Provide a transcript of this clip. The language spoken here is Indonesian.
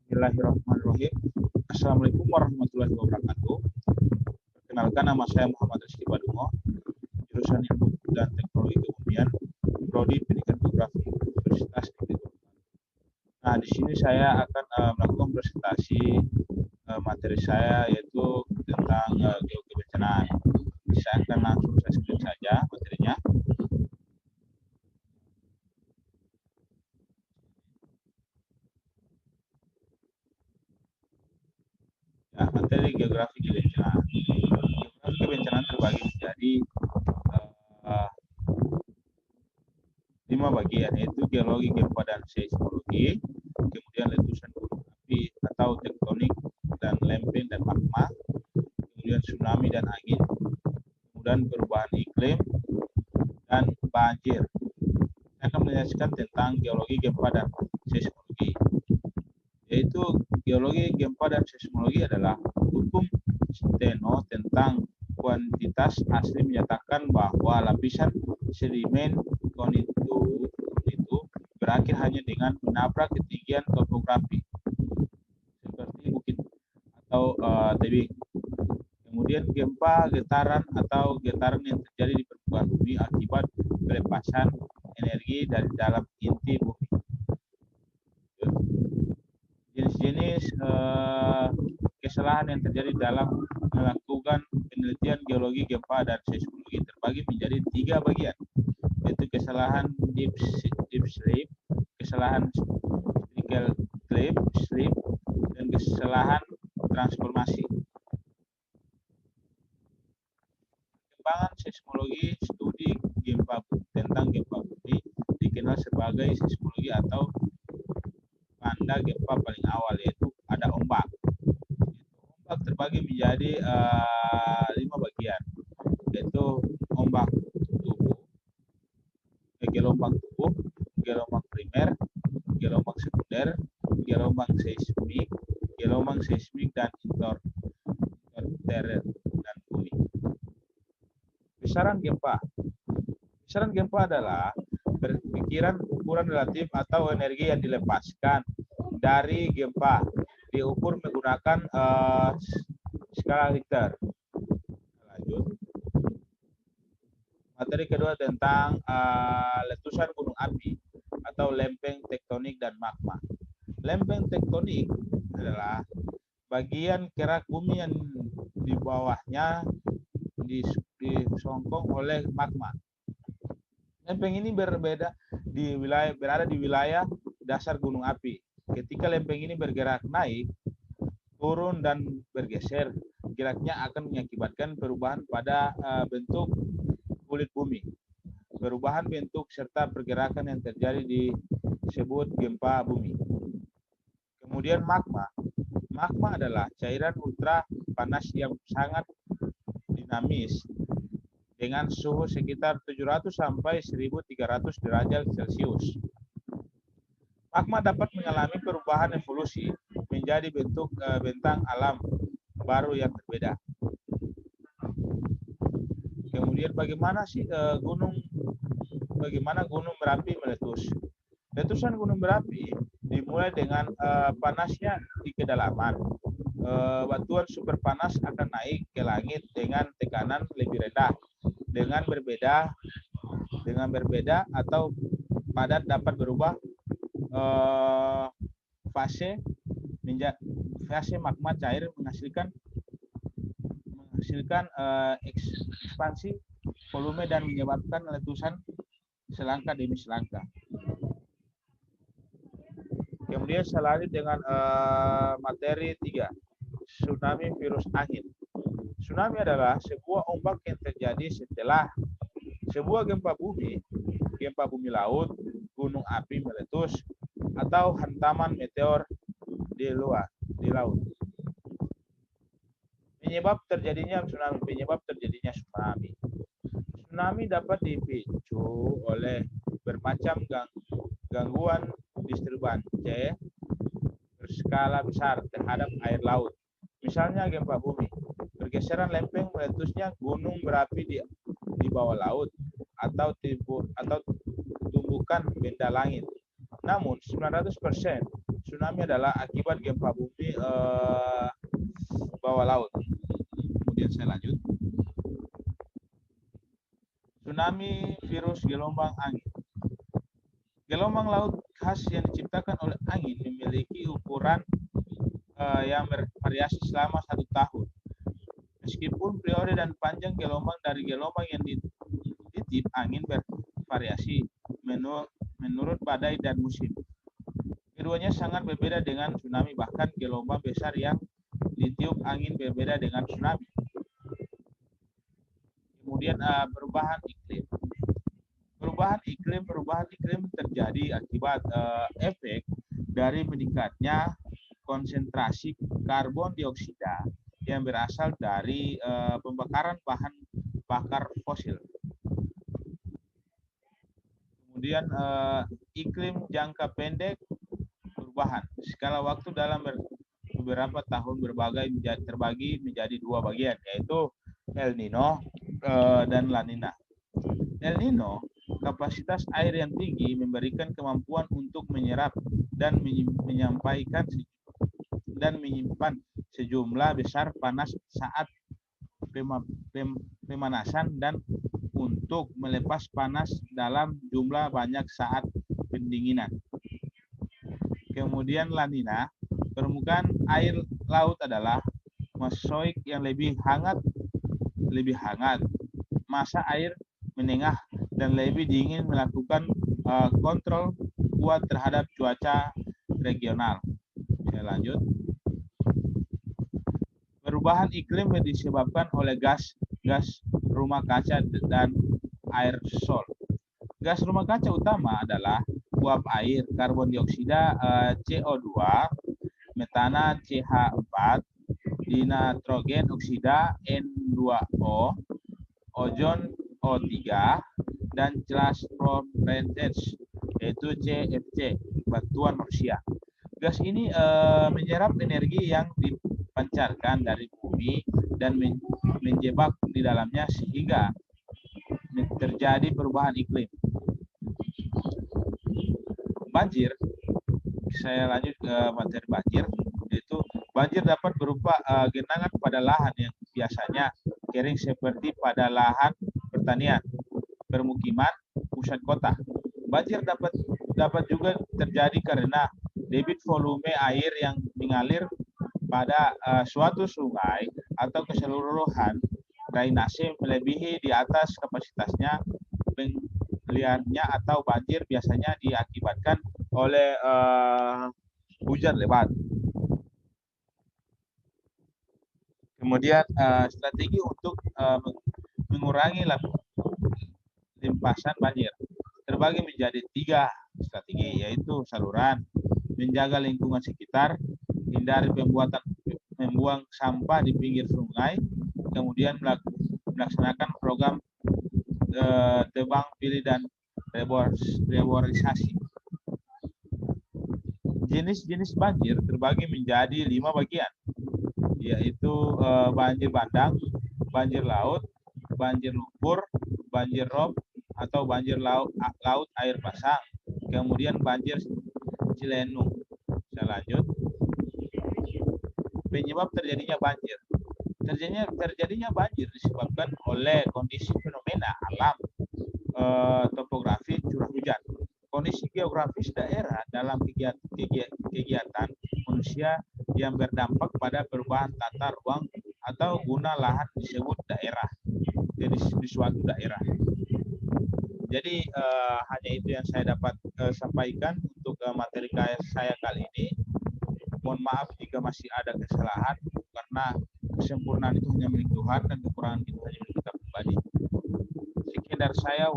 Bismillahirrahmanirrahim. Assalamualaikum warahmatullahi wabarakatuh. Perkenalkan, nama saya Muhammad Rizky Badungo, jurusan Ilmu dan Teknologi Kebumian, Prodi Pendidikan Geografi, Universitas Negeri Gorontalo. Nah, di sini saya akan melakukan presentasi materi saya, yaitu tentang geologi bencanaan. Saya akan langsung screen saja materinya. Ya, materi geografi kebencanaan. Geografi kebencanaan terbagi menjadi 5 bagian, yaitu geologi, gempa, dan seismologi, kemudian letusan gunung api atau tektonik dan lempeng dan magma, kemudian tsunami dan angin, kemudian perubahan iklim, dan banjir. Saya akan menjelaskan tentang geologi, gempa, dan seismologi. Yaitu geologi, gempa, dan seismologi adalah hukum Steno tentang kuantitas asli menyatakan bahwa lapisan sedimen kontinental itu berakhir hanya dengan menabrak ketinggian topografi seperti bukit atau tebing. Kemudian gempa, getaran atau getaran yang terjadi di permukaan bumi akibat pelepasan energi dari dalam inti bumi. Jenis-jenis kesalahan yang terjadi dalam melakukan penelitian geologi, gempa, dan seismologi terbagi menjadi 3 bagian, yaitu kesalahan deep slip, kesalahan vertical slip, dan kesalahan transformasi. Perkembangan seismologi studi gempa tentang gempa bumi dikenal sebagai seismologi atau tanda gempa paling awal, yaitu ada ombak. Ombak terbagi menjadi 5 bagian, yaitu ombak tubuh, gelombang tubuh, gelombang primer, gelombang sekunder, gelombang seismik dan interterrestrial dan bumi. Besaran gempa. Besaran gempa adalah perkiraan ukuran relatif atau energi yang dilepaskan dari gempa, diukur menggunakan skala Richter. Lanjut. Materi kedua tentang letusan gunung api atau lempeng tektonik dan magma. Lempeng tektonik adalah bagian kerak bumi yang di bawahnya disongkong oleh magma. Lempeng ini berada di wilayah dasar gunung api. Ketika lempeng ini bergerak naik, turun, dan bergeser, geraknya akan mengakibatkan perubahan pada bentuk kulit bumi. Perubahan bentuk serta pergerakan yang terjadi disebut gempa bumi. Kemudian magma. Magma adalah cairan ultra panas yang sangat dinamis dengan suhu sekitar 700 sampai 1300 derajat Celcius. Magma dapat mengalami perubahan evolusi menjadi bentuk bentang alam baru yang berbeda. Kemudian bagaimana gunung berapi meletus? Letusan gunung berapi dimulai dengan panasnya di kedalaman. Batuan super panas akan naik ke langit dengan tekanan lebih rendah. Dengan berbeda atau padat dapat berubah fase magma cair menghasilkan ekspansi volume dan menyebabkan letusan selangkah demi selangkah. Kemudian selanjutnya dengan materi 3, tsunami virus angin. Tsunami adalah sebuah ombak yang terjadi setelah sebuah gempa bumi laut, gunung api meletus, atau hantaman meteor di laut. Penyebab terjadinya tsunami. Tsunami dapat dipicu oleh bermacam gangguan disturbance berskala besar terhadap air laut. Misalnya gempa bumi, pergeseran lempeng meletusnya gunung berapi di bawah laut, atau tumbukan benda langit. Namun 900% tsunami adalah akibat gempa bumi bawah laut. Kemudian saya lanjut. Tsunami virus gelombang angin. Gelombang laut khas yang diciptakan oleh angin memiliki ukuran yang bervariasi selama 1 tahun. Meskipun periode dan panjang gelombang dari gelombang yang dititip angin bervariasi menurut badai dan musim. Keduanya sangat berbeda dengan tsunami, bahkan gelombang besar yang ditiup angin berbeda dengan tsunami. Kemudian perubahan iklim. Perubahan iklim terjadi akibat efek dari meningkatnya konsentrasi karbon dioksida yang berasal dari pembakaran bahan bakar fosil. Kemudian iklim jangka pendek perubahan. Skala waktu dalam beberapa tahun terbagi menjadi 2 bagian, yaitu El Nino dan La Nina. El Nino, kapasitas air yang tinggi memberikan kemampuan untuk menyerap dan menyimpan sejumlah besar panas saat pemanasan dan untuk melepas panas dalam jumlah banyak saat pendinginan. Kemudian La Nina, permukaan air laut adalah mesoik yang lebih hangat, masa air menengah dan lebih dingin melakukan kontrol kuat terhadap cuaca regional. Saya lanjut. Perubahan iklim disebabkan oleh gas rumah kaca dan aerosol. Gas rumah kaca utama adalah uap air, karbon dioksida CO2, metana CH4, dinitrogen oksida N2O, ozon O3, dan celas fluorescence yaitu CFC, batuan manusia. Gas ini menyerap energi yang dipancarkan dari bumi dan menjebak di dalamnya sehingga terjadi perubahan iklim. Banjir, saya lanjut ke materi banjir, yaitu banjir dapat berupa genangan pada lahan yang biasanya kering seperti pada lahan pertanian, permukiman, pusat kota. Banjir dapat juga terjadi karena debit volume air yang mengalir pada suatu sungai atau keseluruhan drainase melebihi di atas kapasitasnya. Liarnya atau banjir biasanya diakibatkan oleh hujan lebat. Kemudian strategi untuk mengurangi limpasan banjir terbagi menjadi 3 strategi, yaitu saluran, menjaga lingkungan sekitar, hindari membuang sampah di pinggir sungai, kemudian melaksanakan program tebang pilih dan reboisasi. Jenis-jenis banjir terbagi menjadi 5 bagian, yaitu banjir bandang, banjir laut, banjir lumpur, banjir rob atau banjir laut air pasang, kemudian banjir cilenung. Saya lanjut. Penyebab terjadinya banjir. Terjadinya banjir disebabkan oleh kondisi fenomena alam, topografi, curah hujan, kondisi geografis daerah dalam kegiatan manusia yang berdampak pada perubahan tata ruang atau guna lahan disebut daerah, jadi di suatu daerah. Jadi hanya itu yang saya dapat sampaikan untuk materi saya kali ini. Mohon maaf jika masih ada kesalahan, karena kesempurnaan itu hanya milik Tuhan dan kekurangan itu hanya milik kita pribadi. Sekian dari saya.